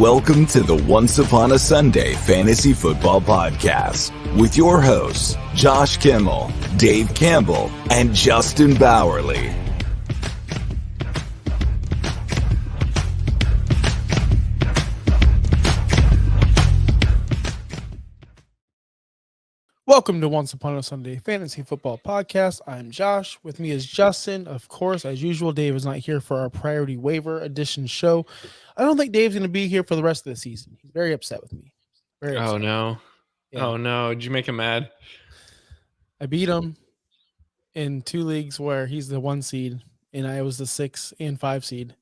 Welcome to the Once Upon a Sunday Fantasy Football Podcast with your hosts, Josh Kimmel, Dave Campbell, and Justin Bauerle. Welcome to Once Upon a Sunday Fantasy Football Podcast. I'm Josh. With me is Justin. Of course, as usual, Dave is not here for our Priority Waiver Edition show. I don't think Dave's going to be here for the rest of the season. He's very upset with me. Very upset. Oh, no. Yeah. Oh, no. Did you make him mad? I beat him in 2 leagues where he's the 1 seed, and I was the 6 and 5 seed.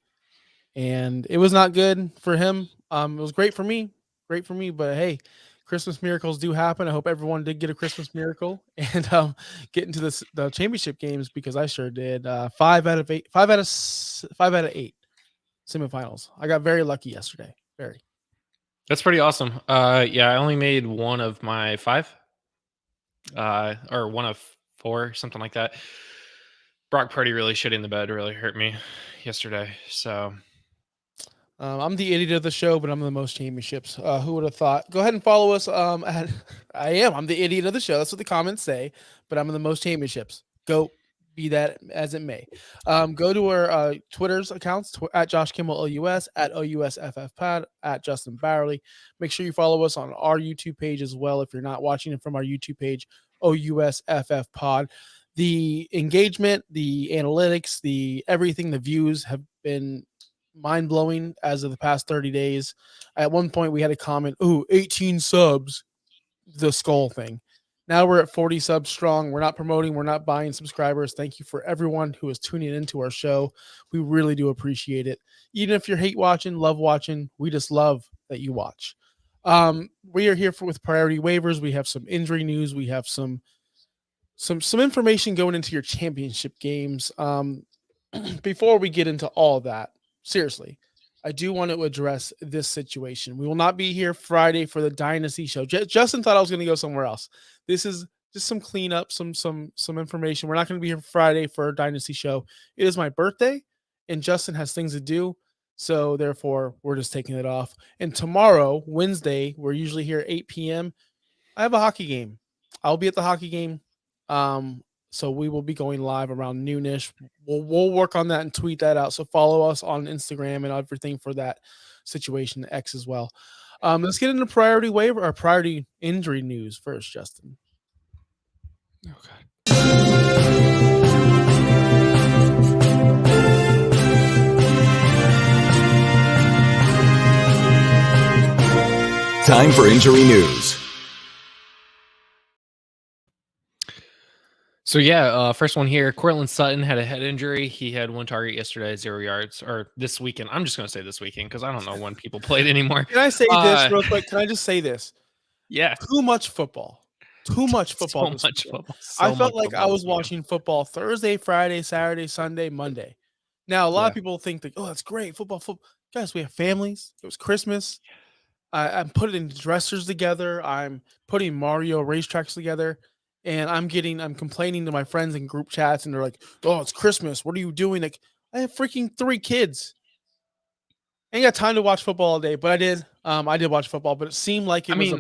And it was not good for him. It was great for me. But hey, Christmas miracles do happen. I hope everyone did get a Christmas miracle and get into the championship games, because I sure did. 5 out of 8 semifinals. I got very lucky yesterday. Very. That's pretty awesome. Yeah, I only made 1 of my 5, or 1 of 4, something like that. Brock Purdy really shit in the bed, really hurt me yesterday. So. I'm the idiot of the show, but I'm the most championships. Who would have thought? Go ahead and follow us. I'm the idiot of the show. That's what the comments say, but I'm the most championships. Go be that as it may. Go to our Twitter's accounts at Josh Kimmel OUS, at OUSFFPod, at Justin Bauerle. Make sure you follow us on our YouTube page as well. If you're not watching it from our YouTube page, OUSFFPod. The engagement, the analytics, the everything, the views have been mind-blowing as of the past 30 days. At one point we had a comment, 18 subs, the skull thing. Now we're at 40 subs strong. We're not promoting, we're not buying subscribers. Thank you for everyone who is tuning into our show. We really do appreciate it. Even if you're hate watching, love watching, we just love that you watch. We are here with priority waivers. We have some injury news. We have some information going into your championship games. Before we get into all that, seriously, I do want to address this situation. We will not be here Friday for the Dynasty show. Justin thought I was going to go somewhere else. This is just some cleanup, some information. We're not going to be here Friday for our Dynasty show. It is my birthday, and Justin has things to do, so therefore we're just taking it off. And tomorrow, Wednesday, we're usually here at 8 p.m. I have a hockey game. I'll be at the hockey game. So we will be going live around noonish. We'll work on that and tweet that out. So follow us on Instagram and everything for that situation, X as well. Let's get into priority waiver or priority injury news first, Justin. Okay. Time for injury news. So yeah, first one here. Courtland Sutton had a head injury. He had 1 target yesterday, 0 yards, or this weekend. I'm just going to say this weekend because I don't know when people played anymore. Can I say this real quick? Can I just say this? Yeah. Too much football. So much football. I felt like I was watching football Thursday, Friday, Saturday, Sunday, Monday. Now, a lot of people think that, that's great. Football. Guys, we have families. It was Christmas. I'm putting dressers together. I'm putting Mario racetracks together. And I'm complaining to my friends in group chats, and they're like, it's Christmas. What are you doing? Like, I have freaking 3 kids. I ain't got time to watch football all day, but I did. I did watch football, but it seemed like it was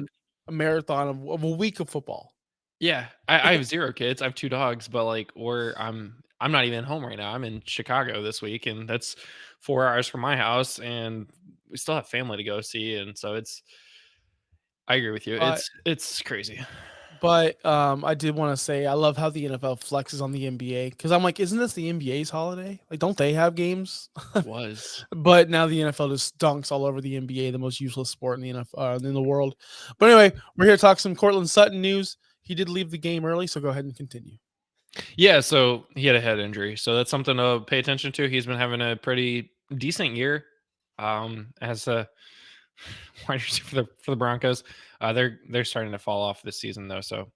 a marathon of a week of football. Yeah, I have 0 kids. I have 2 dogs, but like I'm not even home right now. I'm in Chicago this week, and that's 4 hours from my house, and we still have family to go see, and so I agree with you. It's crazy. But I did want to say I love how the NFL flexes on the NBA, because I'm like, isn't this the NBA's holiday? Like, don't they have games? It was. But now the NFL just dunks all over the NBA, the most useless sport in the NFL in the world. But anyway, we're here to talk some Courtland Sutton news. He did leave the game early, so go ahead and continue. Yeah, so he had a head injury, so that's something to pay attention to. He's been having a pretty decent year as a wide receiver for the Broncos. They're starting to fall off this season though, so we'll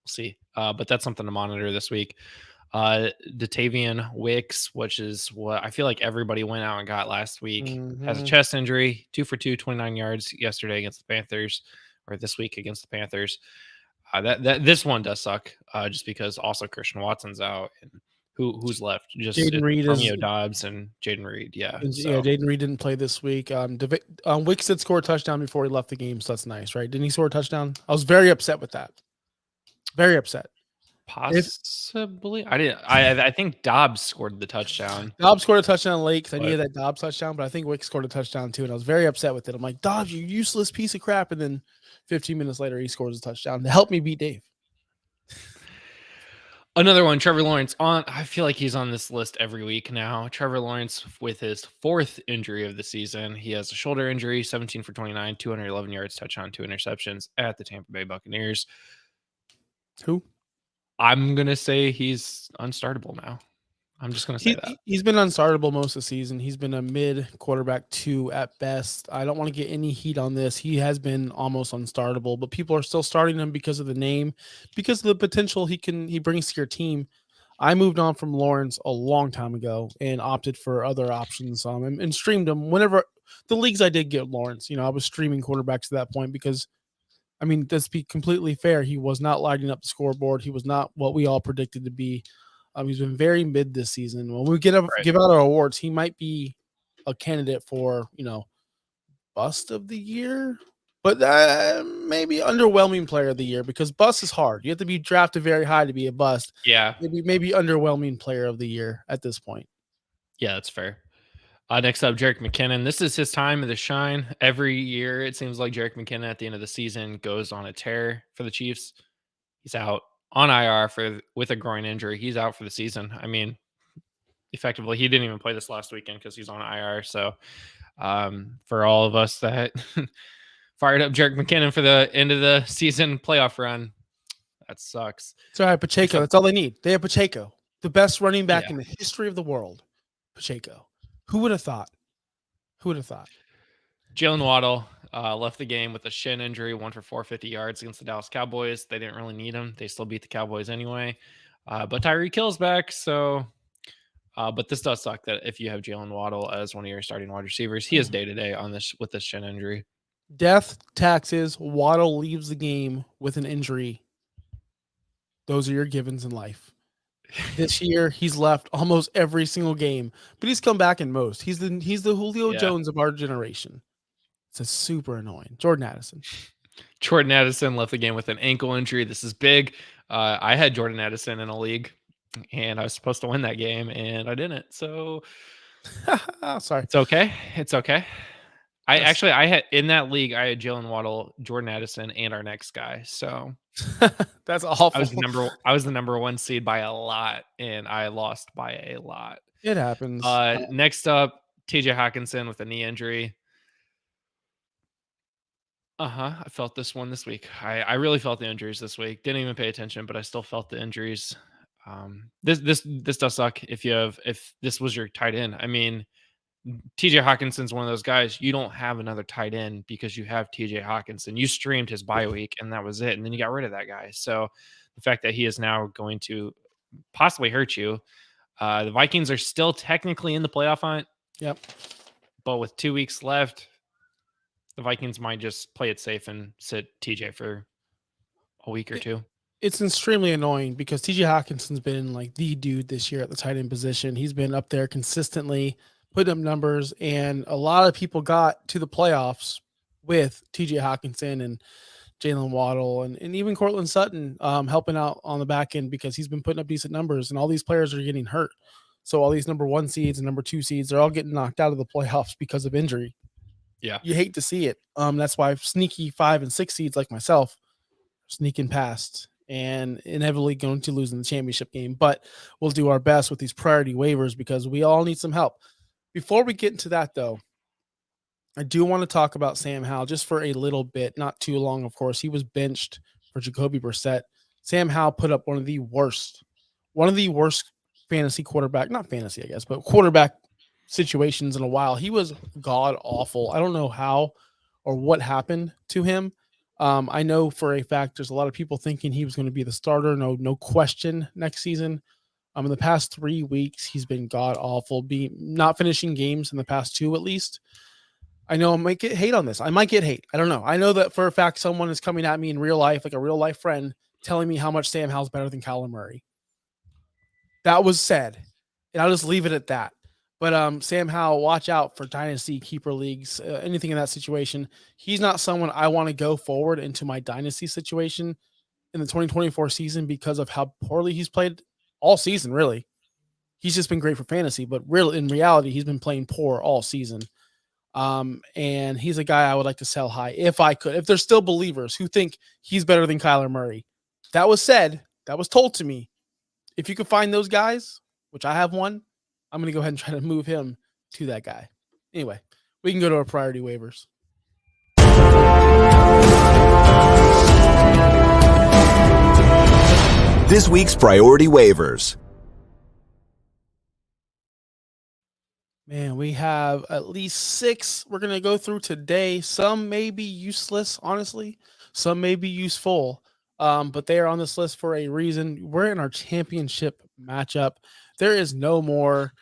see. But that's something to monitor this week. Datavian Wicks, which is what I feel like everybody went out and got last week, has a chest injury. 2 for 2, 29 yards yesterday against the Panthers, or this week against the Panthers. This one does suck, just because also Christian Watson's out, and who's left? Just Jaden Reed Romeo is Dobbs and Jaden Reed. Yeah. yeah. Jaden Reed didn't play this week. Wicks did score a touchdown before he left the game, so that's nice, right? Didn't he score a touchdown? I was very upset with that. Very upset. Possibly. I think Dobbs scored the touchdown. Dobbs scored a touchdown late because I needed that Dobbs touchdown, but I think Wicks scored a touchdown too, and I was very upset with it. I'm like, Dobbs, you useless piece of crap. And then 15 minutes later, he scores a touchdown to help me beat Dave. Another one, Trevor Lawrence. I feel like he's on this list every week now. Trevor Lawrence with his 4th injury of the season. He has a shoulder injury, 17 for 29, 211 yards, touchdown, 2 interceptions at the Tampa Bay Buccaneers. Who? I'm going to say he's unstartable now. I'm just going to say that. He's been unstartable most of the season. He's been a mid quarterback 2 at best. I don't want to get any heat on this. He has been almost unstartable, but people are still starting him because of the name, because of the potential he brings to your team. I moved on from Lawrence a long time ago and opted for other options and streamed him whenever the leagues I did get Lawrence. I was streaming quarterbacks at that point because, let's be completely fair. He was not lighting up the scoreboard. He was not what we all predicted to be. He's been very mid this season. When we give out our awards, he might be a candidate for, bust of the year, but maybe underwhelming player of the year, because bust is hard. You have to be drafted very high to be a bust. Yeah. Maybe underwhelming player of the year at this point. Yeah, that's fair. Next up, Jerick McKinnon. This is his time of the shine. Every year, it seems like Jerick McKinnon at the end of the season goes on a tear for the Chiefs. He's out on IR with a groin injury. He's out for the season. Effectively, he didn't even play this last weekend because he's on IR. So for all of us that fired up Jerick McKinnon for the end of the season playoff run, that sucks. It's all right, Pacheco. That's all they need. They have Pacheco, the best running back in the history of the world. Pacheco. Who would have thought? Jalen Waddle left the game with a shin injury, 1 for 450 yards against the Dallas Cowboys. They didn't really need him. They still beat the Cowboys anyway. But Tyreek Hill's back, so but this does suck that if you have Jalen Waddle as one of your starting wide receivers, he is day-to-day on this with this shin injury. Death, taxes, Waddle leaves the game with an injury. Those are your givens in life. This year, he's left almost every single game, but he's come back in most. He's the Julio Jones of our generation. It's super annoying. Jordan Addison left the game with an ankle injury. This is big. I had Jordan Addison in a league, and I was supposed to win that game, and I didn't. So, sorry. It's okay. I had in that league, I had Jalen Waddle, Jordan Addison, and our next guy. So that's awful. I was the number 1 seed by a lot, and I lost by a lot. It happens. Next up, TJ Hawkinson with a knee injury. I felt this one this week. I really felt the injuries this week. Didn't even pay attention, but I still felt the injuries. This does suck if this was your tight end. TJ Hawkinson's one of those guys, you don't have another tight end because you have TJ Hawkinson. You streamed his bye week and that was it. And then you got rid of that guy. So the fact that he is now going to possibly hurt you. The Vikings are still technically in the playoff hunt. Yep. But with 2 weeks left, the Vikings might just play it safe and sit TJ for a week or two. It's extremely annoying because TJ Hawkinson's been like the dude this year at the tight end position. He's been up there consistently, putting up numbers, and a lot of people got to the playoffs with TJ Hawkinson and Jalen Waddle and even Cortland Sutton helping out on the back end because he's been putting up decent numbers, and all these players are getting hurt. So all these number 1 seeds and number 2 seeds, they're all getting knocked out of the playoffs because of injury. Yeah. You hate to see it. That's why sneaky 5 and 6 seeds like myself sneaking past and inevitably going to lose in the championship game. But we'll do our best with these priority waivers because we all need some help. Before we get into that, though, I do want to talk about Sam Howell just for a little bit, not too long, of course. He was benched for Jacoby Brissett. Sam Howell put up one of the worst fantasy quarterback, not fantasy, I guess, but quarterback situations in a while. He was god awful. I don't know how or what happened to him. I know for a fact there's a lot of people thinking he was going to be the starter, no question, next season. In the past 3 weeks, he's been god awful, not finishing games in the past 2 at least. I know I might get hate on this. I might get hate. I don't know. I know that for a fact someone is coming at me in real life, like a real life friend, telling me how much Sam Howell's better than Kyler Murray. That was said, and I'll just leave it at that. But Sam Howell, watch out for dynasty keeper leagues, anything in that situation. He's not someone I want to go forward into my dynasty situation in the 2024 season because of how poorly he's played all season, really. He's just been great for fantasy, but in reality, he's been playing poor all season. And he's a guy I would like to sell high if I could. If there's still believers who think he's better than Kyler Murray. That was said, that was told to me. If you can find those guys, which I have one, I'm going to go ahead and try to move him to that guy. Anyway, we can go to our priority waivers. This week's priority waivers. Man, we have at least 6 we're going to go through today. Some may be useless, honestly. Some may be useful, but they are on this list for a reason. We're in our championship matchup. There is no more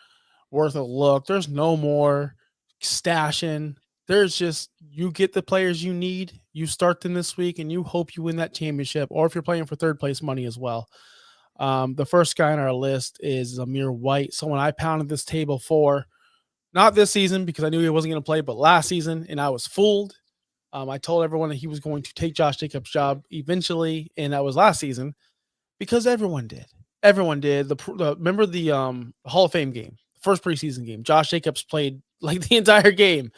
worth a look. There's no more stashing. There's just, you get the players you need. You start them this week, and you hope you win that championship, or if you're playing for third place money as well. The first guy on our list is Zamir White, someone I pounded this table for. Not this season because I knew he wasn't going to play, but last season, and I was fooled. I told everyone that he was going to take Josh Jacobs' job eventually, and that was last season because everyone did. Everyone did. Remember the Hall of Fame game, first preseason game. Josh Jacobs played like the entire game,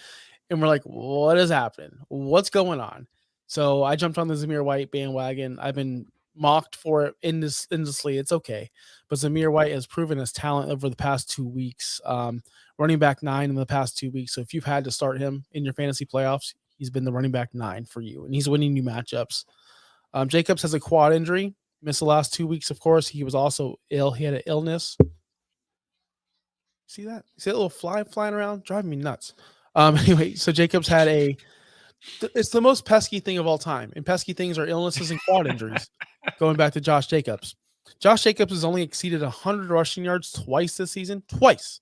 and we're like, what is happening? What's going on? So I jumped on the Zamir White bandwagon. I've been mocked for it endlessly. It's okay, but Zamir White has proven his talent over the past 2 weeks. Running back 9 in the past 2 weeks. So if you've had to start him in your fantasy playoffs, he's been the running back 9 for you, and he's winning you matchups. Jacobs has a quad injury, missed the last 2 weeks. Of course, he was also ill. He had an illness. See that? See that little fly flying around? Driving me nuts. Anyway, so Jacobs had it's the most pesky thing of all time. And pesky things are illnesses and quad injuries. Going back to Josh Jacobs. Josh Jacobs has only exceeded 100 rushing yards twice this season. Twice.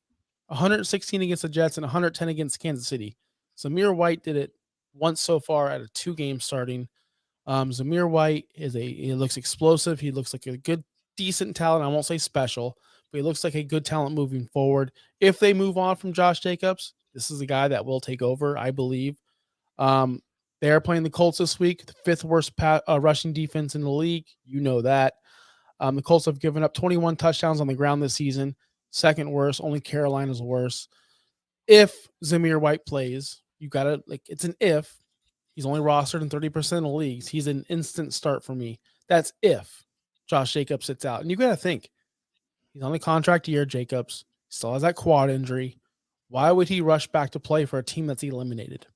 116 against the Jets and 110 against Kansas City. Zamir White did it once so far out of 2 games starting. Zamir White he looks explosive. He looks like a good, decent talent. I won't say special, but he looks like a good talent moving forward. If they move on from Josh Jacobs, this is a guy that will take over, I believe. They are playing the Colts this week, the 5th worst rushing defense in the league. You know that. The Colts have given up 21 touchdowns on the ground this season. 2nd worst, only Carolina's worse. If Zamir White plays, you got to, it's an if. He's only rostered in 30% of leagues. He's an instant start for me. That's if Josh Jacobs sits out. And you got to think, he's on a contract year, Jacobs. Still has that quad injury. Why would he rush back to play for a team that's eliminated?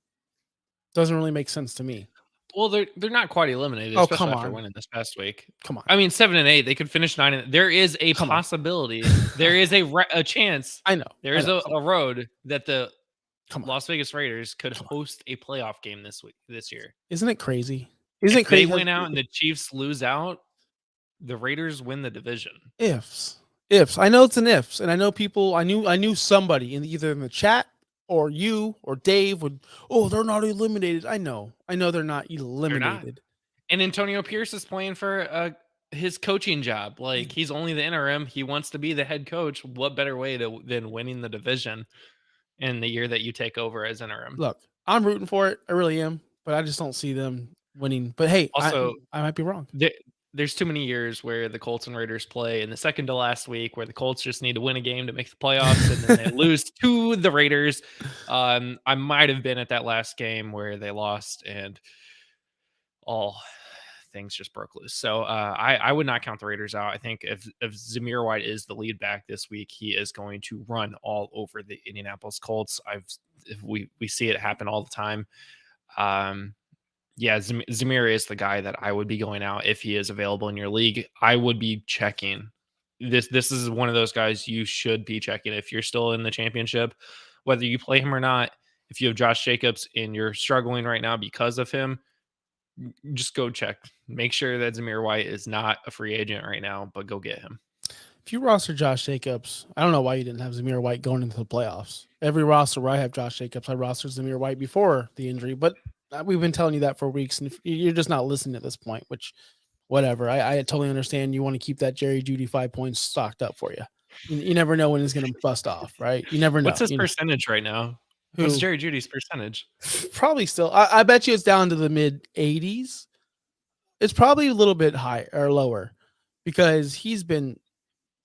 Doesn't really make sense to me. Well, they're not quite eliminated, Oh, especially come after on. winning this past week. Come on. I mean, 7-8, they could finish 9. There is a possibility. There is a chance. I know. There is a road that the Come on. Las Vegas Raiders could host a playoff game this year. Isn't it crazy? If they win out and the Chiefs lose out, the Raiders win the division. Ifs. I know it's an ifs, and I know people. I knew somebody either in the chat or you or Dave would. Oh, they're not eliminated. I know they're not eliminated. They're not. And Antonio Pierce is playing for his coaching job. Like, he's only the interim. He wants to be the head coach. What better way than winning the division in the year that you take over as interim? Look, I'm rooting for it. I really am, but I just don't see them winning. But hey, also, I might be wrong. There's too many years where the Colts and Raiders play in the second to last week where the Colts just need to win a game to make the playoffs and then they lose to the Raiders. I might have been at that last game where they lost and all things just broke loose. So I would not count the Raiders out. I think if Zamir White is the lead back this week, he is going to run all over the Indianapolis Colts. We see it happen all the time. Yeah, Zamir is the guy that I would be going out if he is available in your league. I would be checking. This is one of those guys you should be checking if you're still in the championship, whether you play him or not. If you have Josh Jacobs and you're struggling right now because of him, just go check. Make sure that Zamir White is not a free agent right now, but go get him. If you roster Josh Jacobs, I don't know why you didn't have Zamir White going into the playoffs. Every roster where I have Josh Jacobs, I rostered Zamir White before the injury, but we've been telling you that for weeks, and if you're just not listening at this point, which, whatever. I totally understand you want to keep that Jerry Jeudy 5 points stocked up for you. You never know when it's going to bust off, right? You never know. What's his percentage right now? What's Jerry Jeudy's percentage? Probably still. I bet you it's down to the mid 80s. It's probably a little bit higher or lower because he's been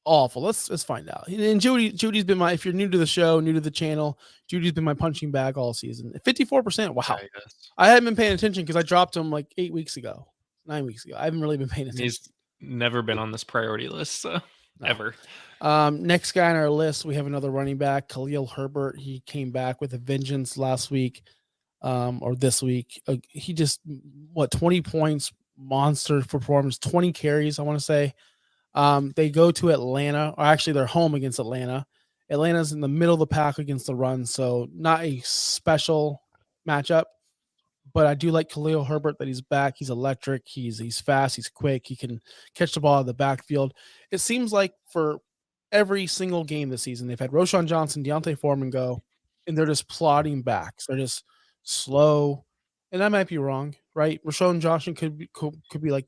awful. Let's find out. And Judy's been if you're new to the show, new to the channel, Judy's been my punching bag all season. 54%. Wow. I hadn't been paying attention because I dropped him like 9 weeks ago. I haven't really been paying attention. He's never been on this priority list, ever. Next guy on our list, we have another running back, Khalil Herbert. He came back with a vengeance last week, or this week. He just 20 points, monster performance, 20 carries, I want to say. They go to Atlanta, or actually they're home against Atlanta. Atlanta's in the middle of the pack against the run, so not a special matchup. But I do like Khalil Herbert that he's back. He's electric. He's fast. He's quick. He can catch the ball out of the backfield. It seems like for every single game this season, they've had Roschon Johnson, Deontay Foreman go, and they're just plodding back. So they're just slow, and I might be wrong, right? Roschon Johnson could be like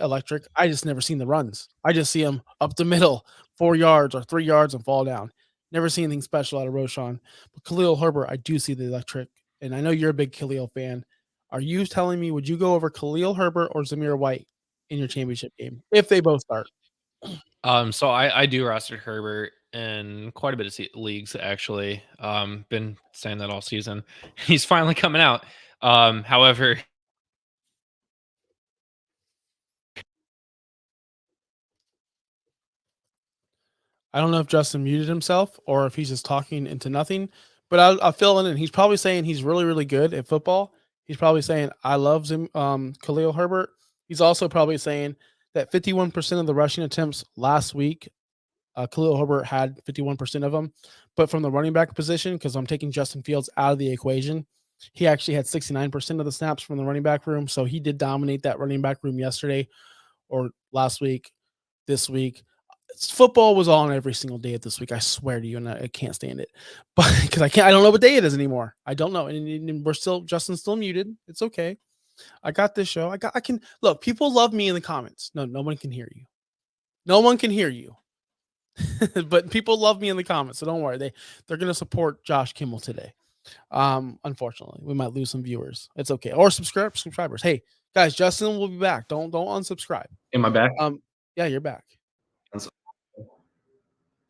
electric. I just never seen the runs. I just see him up the middle, 4 yards or 3 yards and fall down. Never see anything special out of Roschon. But Khalil Herbert, I do see the electric, and I know you're a big Khalil fan. Are you telling me, would you go over Khalil Herbert or Zamir White in your championship game if they both start? So I do roster Herbert in quite a bit of leagues, actually. Been saying that all season. He's finally coming out. However, I don't know if Justin muted himself or if he's just talking into nothing, but I'll fill in, and he's probably saying he's really, really good at football. He's probably saying, I love Khalil Herbert. He's also probably saying that 51% of the rushing attempts last week, Khalil Herbert had 51% of them. But from the running back position, because I'm taking Justin Fields out of the equation, he actually had 69% of the snaps from the running back room. So he did dominate that running back room yesterday or last week, this week. Football was on every single day of this week. I swear to you, and I can't stand it, but because I don't know what day it is anymore. I don't know, and Justin's still muted. It's okay. I got this show. I can look. People love me in the comments. No one can hear you. No one can hear you. But people love me in the comments, so don't worry. They're gonna support Josh Kimmel today. Unfortunately, we might lose some viewers. It's okay, or subscribers. Hey guys, Justin will be back. Don't unsubscribe. Am I back? Yeah, you're back.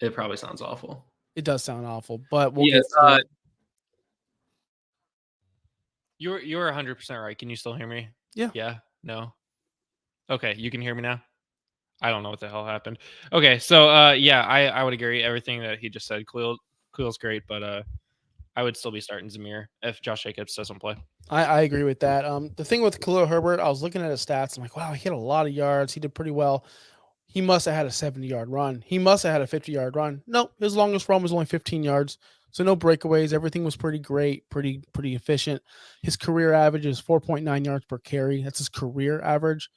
It probably sounds awful. It does sound awful, but we'll get through it. You're 100% right. Can you still hear me? Yeah. Yeah. No. Okay, you can hear me now. I don't know what the hell happened. Okay, so yeah, I would agree everything that he just said. Khalil's great, but I would still be starting Zamir if Josh Jacobs doesn't play. I agree with that. The thing with Khalil Herbert, I was looking at his stats. I'm like, wow, he hit a lot of yards. He did pretty well. He must have had a 70-yard run. He must have had a 50-yard run. No, his longest run was only 15 yards. So no breakaways. Everything was pretty great, pretty efficient. His career average is 4.9 yards per carry. That's his career average.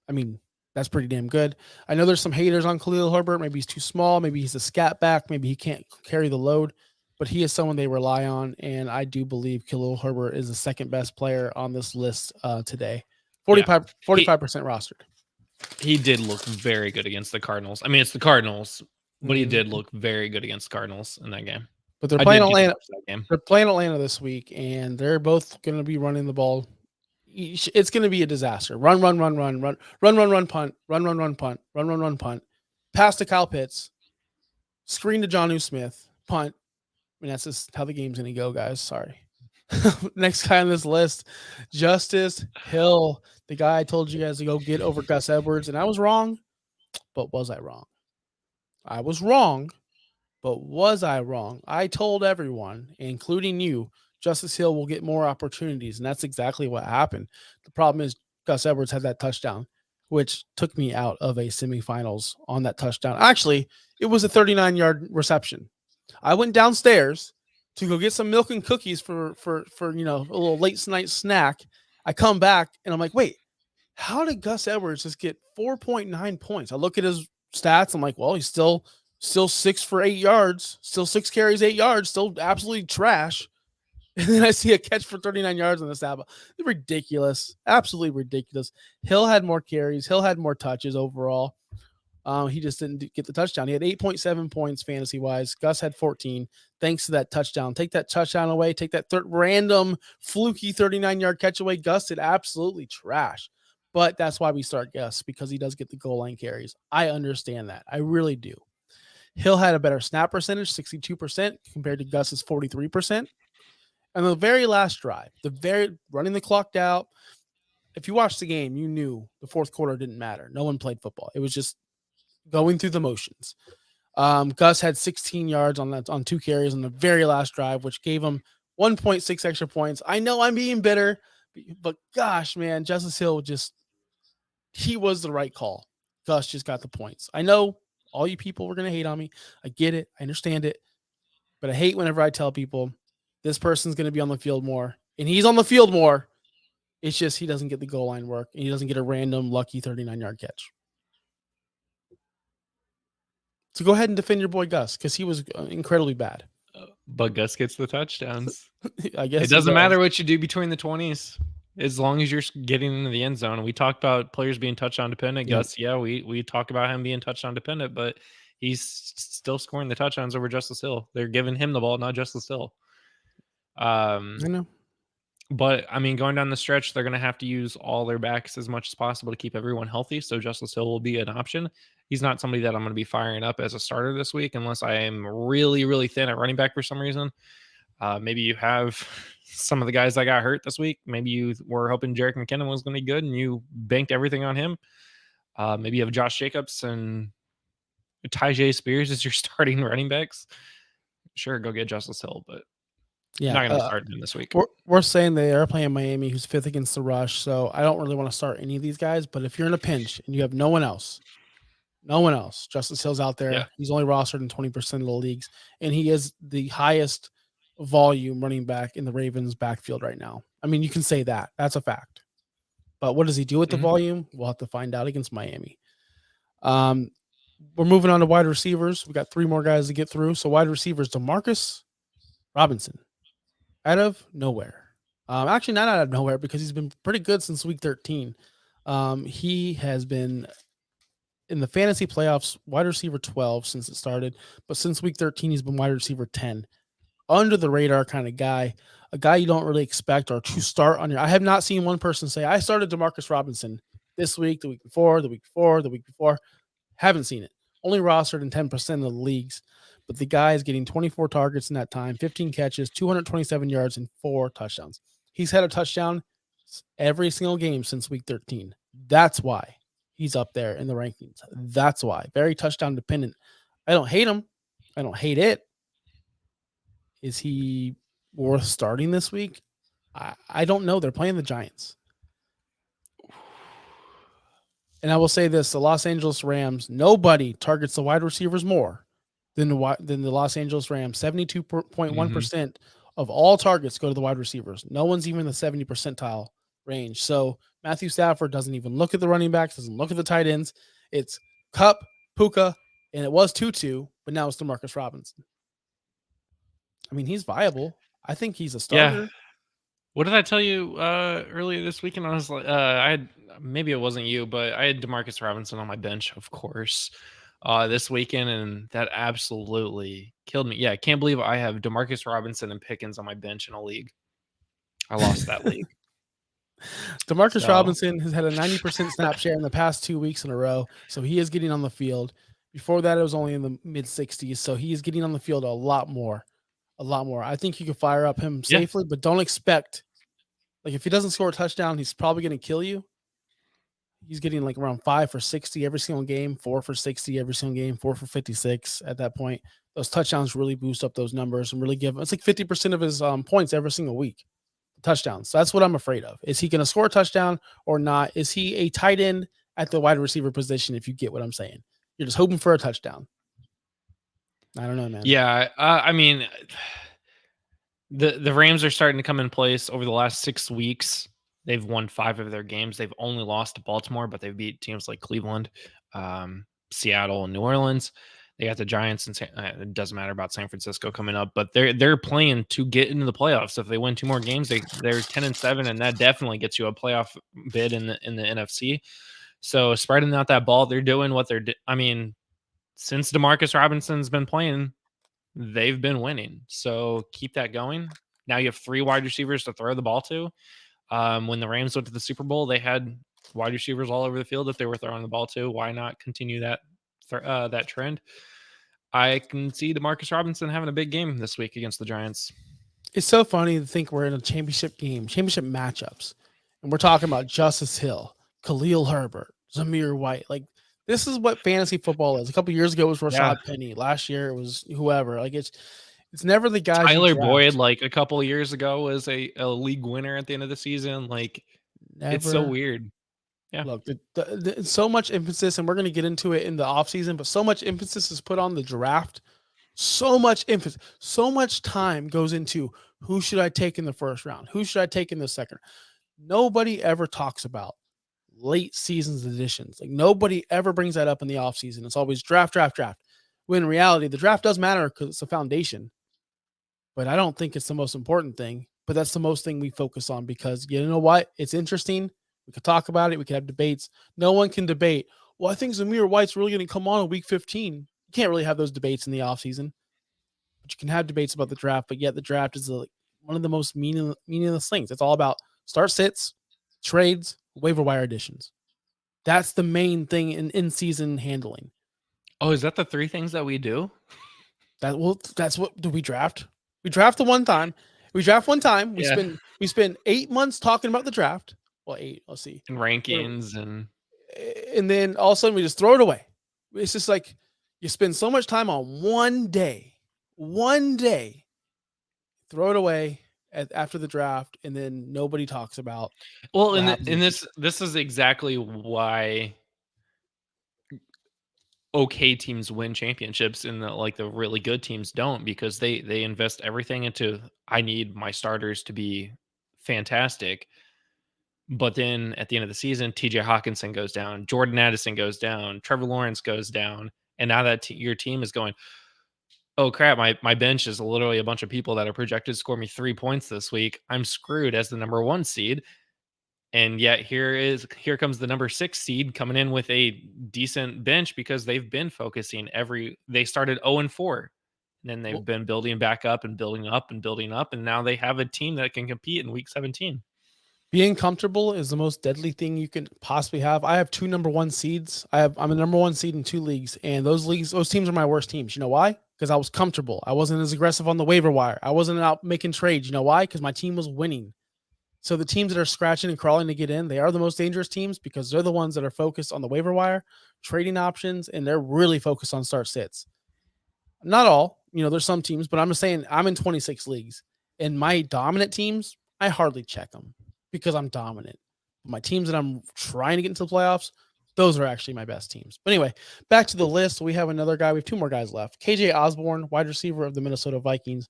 I mean, that's pretty damn good. I know there's some haters on Khalil Herbert. Maybe he's too small. Maybe he's a scat back. Maybe he can't carry the load. But he is someone they rely on, and I do believe Khalil Herbert is the second best player on this list today. 45% rostered. He did look very good against the Cardinals. I mean, it's the Cardinals, but he did look very good against the Cardinals in that game. But they're playing Atlanta. They're playing Atlanta this week, and they're both going to be running the ball. It's going to be a disaster. Run, punt, run, punt. Pass to Kyle Pitts. Screen to Jonnu Smith. Punt. I mean, that's just how the game's going to go, guys. Sorry. Next guy on this list, Justice Hill, the guy I told you guys to go get over Gus Edwards, and I was wrong, but was I wrong? I was wrong, but was I wrong? I told everyone, including you, Justice Hill will get more opportunities, and that's exactly what happened. The problem is Gus Edwards had that touchdown, which took me out of a semifinals on that touchdown. Actually, it was a 39-yard reception. I went downstairs to go get some milk and cookies for a little late night snack. I come back and I'm like, wait, how did Gus Edwards just get 4.9 points? I look at his stats. I'm like, well, he's still 6 for 8 yards, still 6 carries, 8 yards, still absolutely trash. And then I see a catch for 39 yards on the stat. It's ridiculous. Absolutely ridiculous. Hill had more carries. Hill had more touches overall. He just didn't get the touchdown. He had 8.7 points fantasy wise. Gus had 14 thanks to that touchdown. Take that touchdown away. Take that random fluky 39-yard catch away. Gus did absolutely trash. But that's why we start Gus, because he does get the goal line carries. I understand that. I really do. Hill had a better snap percentage, 62% compared to Gus's 43%. And the very last drive, running the clock out. If you watched the game, you knew the fourth quarter didn't matter. No one played football. It was just going through the motions. Gus had 16 yards on 2 carries on the very last drive, which gave him 1.6 extra points. I know I'm being bitter, but gosh, man, Justice Hill he was the right call. Gus just got the points. I know all you people were going to hate on me. I get it. I understand it. But I hate whenever I tell people this person's going to be on the field more, and he's on the field more. It's just he doesn't get the goal line work, and he doesn't get a random lucky 39-yard catch. So go ahead and defend your boy Gus, because he was incredibly bad. But Gus gets the touchdowns. I guess it doesn't matter what you do between the 20s, as long as you're getting into the end zone. We talked about players being touchdown dependent. Yep. Gus, yeah, we talk about him being touchdown dependent, but he's still scoring the touchdowns over Justice Hill. They're giving him the ball, not Justice Hill. I know. But, I mean, going down the stretch, they're going to have to use all their backs as much as possible to keep everyone healthy, so Justice Hill will be an option. He's not somebody that I'm going to be firing up as a starter this week unless I am really, really thin at running back for some reason. Maybe you have some of the guys that got hurt this week. Maybe you were hoping Jerick McKinnon was going to be good and you banked everything on him. Maybe you have Josh Jacobs and Tyjae Spears as your starting running backs. Sure, go get Justice Hill, but yeah, not going to start him this week. We're saying they are playing Miami, who's 5th against the rush, so I don't really want to start any of these guys. But if you're in a pinch and you have no one else, Justice Hill's out there. Yeah. He's only rostered in 20% of the leagues, and he is the highest volume running back in the Ravens' backfield right now. I mean, you can say that. That's a fact. But what does he do with the volume? We'll have to find out against Miami. We're moving on to wide receivers. We got 3 more guys to get through. So wide receivers, Demarcus Robinson. Out of nowhere. Actually, not out of nowhere, because he's been pretty good since week 13. He has been in the fantasy playoffs wide receiver 12 since it started, but since week 13, he's been wide receiver 10. Under the radar kind of guy, a guy you don't really expect or to start on your. I have not seen one person say, I started Demarcus Robinson this week, the week before, the week before, the week before. Haven't seen it. Only rostered in 10% of the leagues. But the guy is getting 24 targets in that time, 15 catches, 227 yards, and 4 touchdowns. He's had a touchdown every single game since week 13. That's why he's up there in the rankings. That's why. Very touchdown dependent. I don't hate him. I don't hate it. Is he worth starting this week? I don't know. They're playing the Giants. And I will say this, the Los Angeles Rams, nobody targets the wide receivers more than the Los Angeles Rams. 72.1% of all targets go to the wide receivers. No one's even in the 70 percentile range. So Matthew Stafford doesn't even look at the running backs, doesn't look at the tight ends. It's Kupp, Puka, and it was Tutu, but now it's Demarcus Robinson. I mean, he's viable. I think he's a starter. Yeah. What did I tell you earlier this weekend? I was like, maybe it wasn't you, but I had Demarcus Robinson on my bench, of course, this weekend, and that absolutely killed me. Yeah, I can't believe I have Demarcus Robinson and Pickens on my bench in a league. I lost that league. Demarcus Robinson has had a 90% snap share in the past 2 weeks in a row, so he is getting on the field. Before that, it was only in the mid-60s, so he is getting on the field a lot more. I think you can fire up him safely, but don't expect, like, if he doesn't score a touchdown, he's probably going to kill you. He's getting like around 5 for 60 every single game, 4 for 60 every single game, 4 for 56 at that point. Those touchdowns really boost up those numbers and really give him, it's like 50% of his points every single week. Touchdowns. So that's what I'm afraid of. Is he going to score a touchdown or not? Is he a tight end at the wide receiver position, if you get what I'm saying? You're just hoping for a touchdown. I don't know, man. Yeah, I mean, the Rams are starting to come in place over the last 6 weeks. They've won 5 of their games. They've only lost to Baltimore, but they've beat teams like Cleveland, Seattle, and New Orleans. They got the Giants, and it doesn't matter about San Francisco coming up, but they're playing to get into the playoffs. If they win 2 more games, they're 10-7, and that definitely gets you a playoff bid in the NFC. So spreading out that ball, they're doing what they're I mean, since Demarcus Robinson's been playing, they've been winning. So keep that going. Now you have 3 wide receivers to throw the ball to. When the Rams went to the Super Bowl, they had wide receivers all over the field that they were throwing the ball to. Why not continue that trend? I can see DeMarcus Robinson having a big game this week against the Giants. It's so funny to think we're in a championship game, championship matchups, and we're talking about Justice Hill, Khalil Herbert, Zamir White. Like, this is what fantasy football is. A couple years ago it was Rashad Penny. Last year it was whoever. Like, it's never the guys. Tyler Boyd, like a couple of years ago, was a league winner at the end of the season. Like, it's so weird. Yeah. Look, so much emphasis, and we're going to get into it in the offseason, but so much emphasis is put on the draft. So much emphasis, so much time goes into who should I take in the first round? Who should I take in the second? Nobody ever talks about late seasons additions. Like, nobody ever brings that up in the offseason. It's always draft. When in reality, the draft does matter because it's a foundation. But I don't think it's the most important thing. But that's the most thing we focus on because you know what? It's interesting. We could talk about it. We could have debates. No one can debate, well, I think Zamir White's really going to come on in week 15. You can't really have those debates in the offseason. But you can have debates about the draft. But yet the draft is one of the most meaningless things. It's all about start sits, trades, waiver wire additions. That's the main thing in season handling. Oh, is that the 3 things that we do? That's what do we draft? We draft the one time. We draft one time. We spend 8 months talking about the draft. Well, 8. Let's see. And rankings and then all of a sudden we just throw it away. It's just like you spend so much time on one day, throw it away after the draft, and then nobody talks about. Well, and this is exactly why okay teams win championships and the really good teams don't, because they invest everything into, I need my starters to be fantastic. But then at the end of the season, TJ Hawkinson goes down, Jordan Addison goes down, Trevor Lawrence goes down. And now that your team is going, oh crap, my bench is literally a bunch of people that are projected to score me 3 points this week. I'm screwed as the number 1 seed. And yet here comes the number 6 seed coming in with a decent bench because they've been focusing they started 0-4. And then they've been building back up and building up and building up. And now they have a team that can compete in week 17. Being comfortable is the most deadly thing you can possibly have. I have 2 number 1 seeds. I'm a number 1 seed in 2 leagues, and those teams are my worst teams. You know why? Because I was comfortable. I wasn't as aggressive on the waiver wire. I wasn't out making trades. You know why? Because my team was winning. So the teams that are scratching and crawling to get in, they are the most dangerous teams because they're the ones that are focused on the waiver wire, trading options, and they're really focused on start sits. Not all, there's some teams, but I'm just saying I'm in 26 leagues, and my dominant teams, I hardly check them because I'm dominant. My teams that I'm trying to get into the playoffs, those are actually my best teams. But anyway, back to the list. We have another guy. We have 2 more guys left. KJ Osborne, wide receiver of the Minnesota Vikings,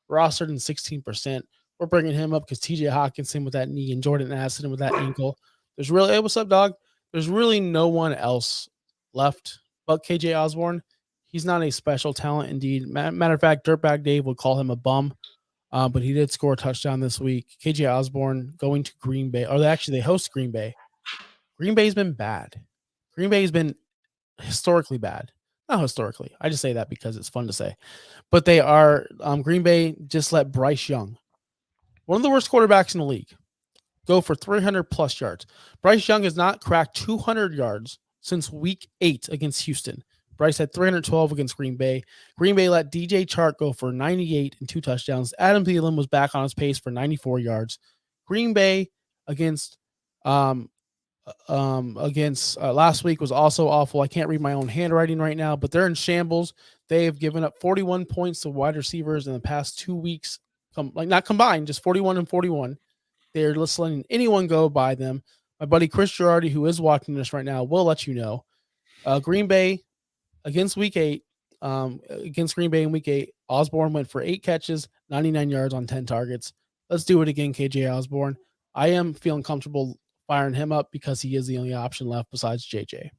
rostered in 16%. We're bringing him up because TJ Hawkinson with that knee and Jordan Addison with that ankle. Hey, what's up, dog? There's really no one else left but KJ Osborne. He's not a special talent indeed. Matter of fact, Dirtbag Dave would call him a bum. But he did score a touchdown this week. KJ Osborne going to Green Bay. Or they host Green Bay. Green Bay's been bad. Green Bay's been historically bad. Not historically. I just say that because it's fun to say. But they are Green Bay just let Bryce Young, one of the worst quarterbacks in the league, go for 300 plus yards. Bryce Young has not cracked 200 yards since week 8 against Houston. Bryce had 312 against Green Bay. Green Bay let DJ Chark go for 98 and 2 touchdowns. Adam Thielen was back on his pace for 94 yards. Green Bay against last week was also awful. I can't read my own handwriting right now, but they're in shambles. They have given up 41 points to wide receivers in the past 2 weeks. Not combined, just 41 and 41. They're just letting anyone go by them. My buddy Chris Girardi, who is watching this right now, will let you know. Green Bay against Green Bay in week 8, Osborne went for 8 catches, 99 yards on 10 targets. Let's do it again, KJ Osborne. I am feeling comfortable firing him up because he is the only option left besides JJ.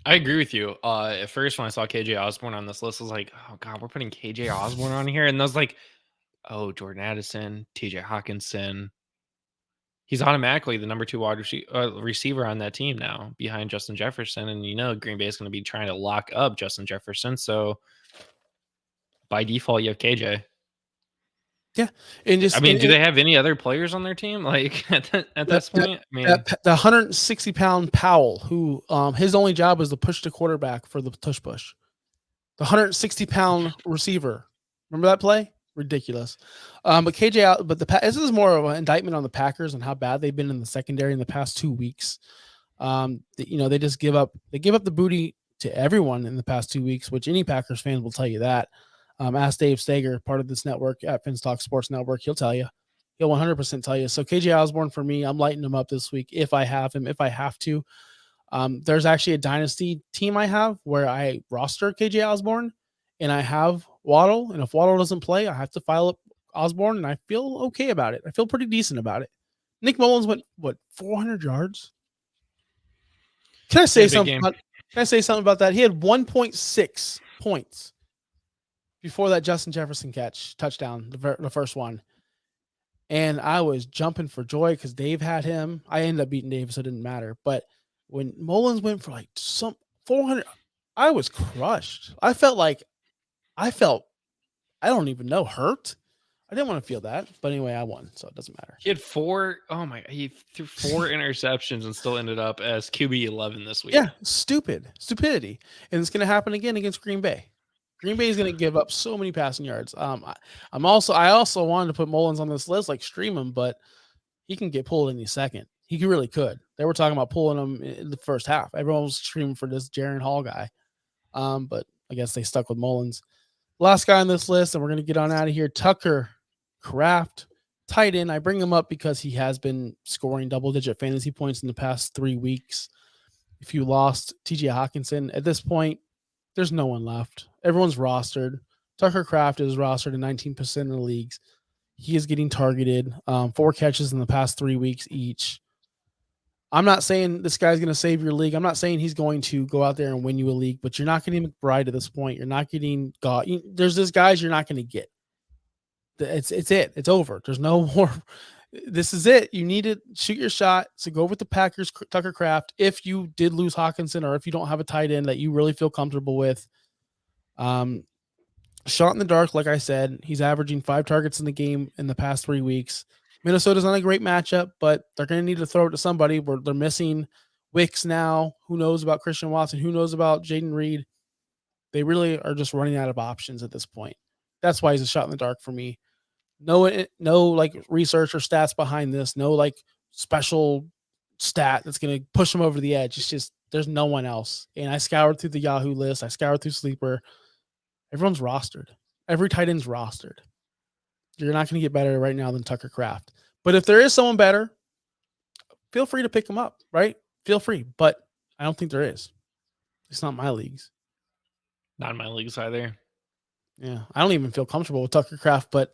I agree with you. At first, when I saw KJ Osborne on this list, I was like, oh God, we're putting KJ Osborne on here. And I was like, oh, Jordan Addison, TJ Hawkinson, he's automatically the number 2 wide receiver on that team now, behind Justin Jefferson. And Green Bay is going to be trying to lock up Justin Jefferson. So by default, you have KJ. Yeah, and just do they have any other players on their team? Like at this point, the 160-pound Powell, who his only job was to push the quarterback for the tush push. The 160-pound receiver. Remember that play? Ridiculous. But KJ out. But this is more of an indictment on the Packers and how bad they've been in the secondary in the past 2 weeks. They just give up. They give up the booty to everyone in the past 2 weeks, which any Packers fans will tell you that. Ask Dave Stager, part of this network at Finstock Sports Network. He'll tell you. He'll 100% tell you. So KJ Osborne for me, I'm lighting him up this week if I have him, if I have to. There's actually a dynasty team I have where I roster KJ Osborne and I have Waddle. And if Waddle doesn't play, I have to file up Osborne, and I feel okay about it. I feel pretty decent about it. Nick Mullins went, 400 yards? Can I say something? Can I say something about that? He had 1.6 points before that Justin Jefferson touchdown, the first one. And I was jumping for joy because Dave had him. I ended up beating Dave, so it didn't matter. But when Mullins went for like some 400, I was crushed. I felt, I don't even know, hurt. I didn't want to feel that. But anyway, I won, so it doesn't matter. He had he threw 4 interceptions and still ended up as QB 11 this week. Yeah, stupidity. And it's going to happen again against Green Bay. Green Bay is going to give up so many passing yards. I also wanted to put Mullins on this list, stream him, but he can get pulled any second. He really could. They were talking about pulling him in the first half. Everyone was screaming for this Jaren Hall guy. But I guess they stuck with Mullins. Last guy on this list, and we're going to get on out of here, Tucker Kraft, tight end. I bring him up because he has been scoring double-digit fantasy points in the past 3 weeks. If you lost TJ Hawkinson, at this point, there's no one left. Everyone's rostered. Tucker Kraft is rostered in 19% of the leagues. He is getting targeted. 4 catches in the past 3 weeks each. I'm not saying this guy's going to save your league. I'm not saying he's going to go out there and win you a league, but you're not getting McBride at this point. You're not getting God. There's these guys you're not going to get. It's it. It's over. There's no more. This is it. You need to shoot your shot. So go with the Packers, Tucker Kraft. If you did lose Hawkinson, or if you don't have a tight end that you really feel comfortable with, shot in the dark. Like I said, he's averaging 5 targets in the game in the past 3 weeks. Minnesota's not a great matchup, but they're going to need to throw it to somebody. Where they're missing Wicks now. Who knows about Christian Watson? Who knows about Jaden Reed? They really are just running out of options at this point. That's why he's a shot in the dark for me. No research or stats behind this. No special stat that's going to push him over the edge. It's just there's no one else. And I scoured through the Yahoo list. I scoured through Sleeper. Everyone's rostered. Every tight end's rostered. You're not going to get better right now than Tucker Kraft. But if there is someone better, feel free to pick him up, right? Feel free. But I don't think there is. It's not my leagues. Not in my leagues either. Yeah. I don't even feel comfortable with Tucker Kraft, but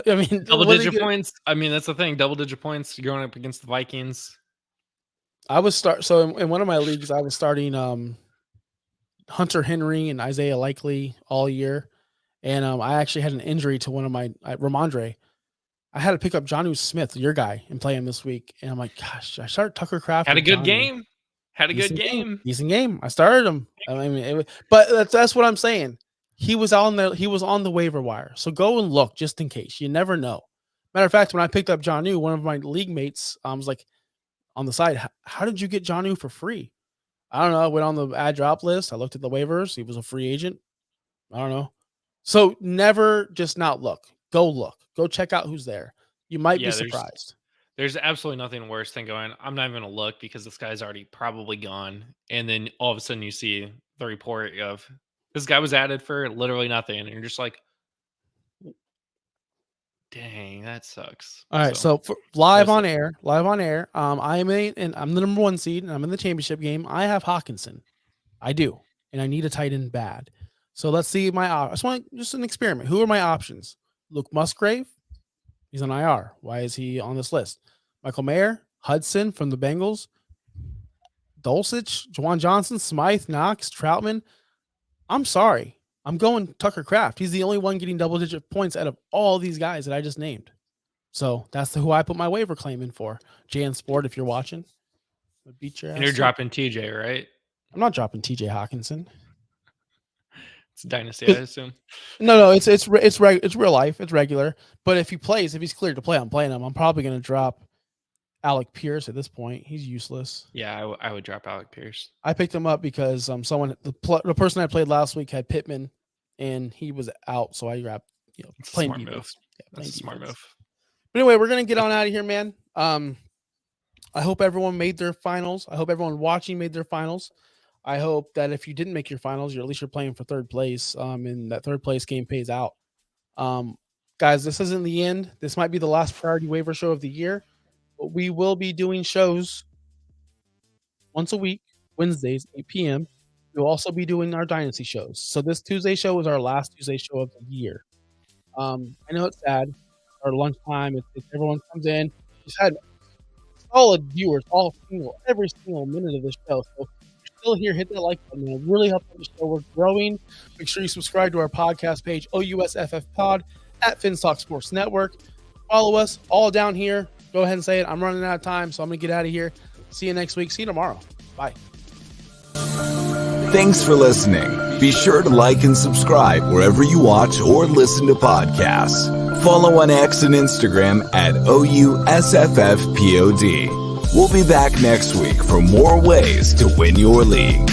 I mean, double-digit points. I mean, that's the thing. Double-digit points going up against the Vikings. So in one of my leagues, I was starting Hunter Henry and Isaiah Likely all year. And I actually had an injury to one of my Ramondre. I had to pick up Jonnu Smith, your guy, and play him this week. And I'm like, gosh, I started Tucker Kraft. Had a good game. Decent game. I started him. I mean, but that's what I'm saying. He was on the waiver wire. So go and look just in case. You never know. Matter of fact, when I picked up Jonnu, one of my league mates was like on the side, how did you get Jonnu for free? I don't know. I went on the ad drop list. I looked at the waivers. He was a free agent. I don't know. So never just not look. Go look. Go check out who's there. You might be surprised. There's absolutely nothing worse than going, I'm not even going to look because this guy's already probably gone. And then all of a sudden you see the report of this guy was added for literally nothing. And you're just like, dang, that sucks. All right. So live on air. I'm the number 1 seed and I'm in the championship game. I have Hawkinson. I do. And I need a tight end bad. So let's see I just want an experiment. Who are my options? Luke Musgrave. He's on IR. Why is he on this list? Michael Mayer, Hudson from the Bengals, Dulcich, Juwan Johnson, Smythe, Knox, Troutman. I'm sorry. I'm going Tucker Kraft. He's the only one getting double-digit points out of all these guys that I just named. So that's who I put my waiver claim in for. JN Sport, if you're watching, would beat your ass. And you're too. dropping TJ, right? I'm not dropping TJ Hawkinson. It's Dynasty, I assume. No, it's real life. It's regular. But if he plays, if he's cleared to play, I'm playing him. I'm probably going to drop Alec Pierce at this point. He's useless. Yeah, I would drop Alec Pierce. I picked him up because the person I played last week had Pittman, and he was out, so I grabbed playing smart defense. move. Yeah, That's a smart move. But anyway, we're gonna get on out of here, man. I hope everyone made their finals. I hope everyone watching made their finals. I hope that if you didn't make your finals, at least you're playing for third place. And that third place game pays out. Guys, this isn't the end. This might be the last priority waiver show of the year, but we will be doing shows once a week, Wednesdays, 8 p.m. We'll also be doing our dynasty shows. So this Tuesday show is our last Tuesday show of the year. I know it's sad. Our lunchtime, if everyone comes in, we've had solid viewers every single minute of the show. So if you're still here, hit that like button. It really helps the show. We're growing. Make sure you subscribe to our podcast page, OUSFF Pod, at Finstock Sports Network. Follow us all down here. Go ahead and say it. I'm running out of time, so I'm going to get out of here. See you next week. See you tomorrow. Bye. Thanks for listening. Be sure to like and subscribe wherever you watch or listen to podcasts. Follow on X and Instagram at OUSFFPOD. We'll be back next week for more ways to win your league.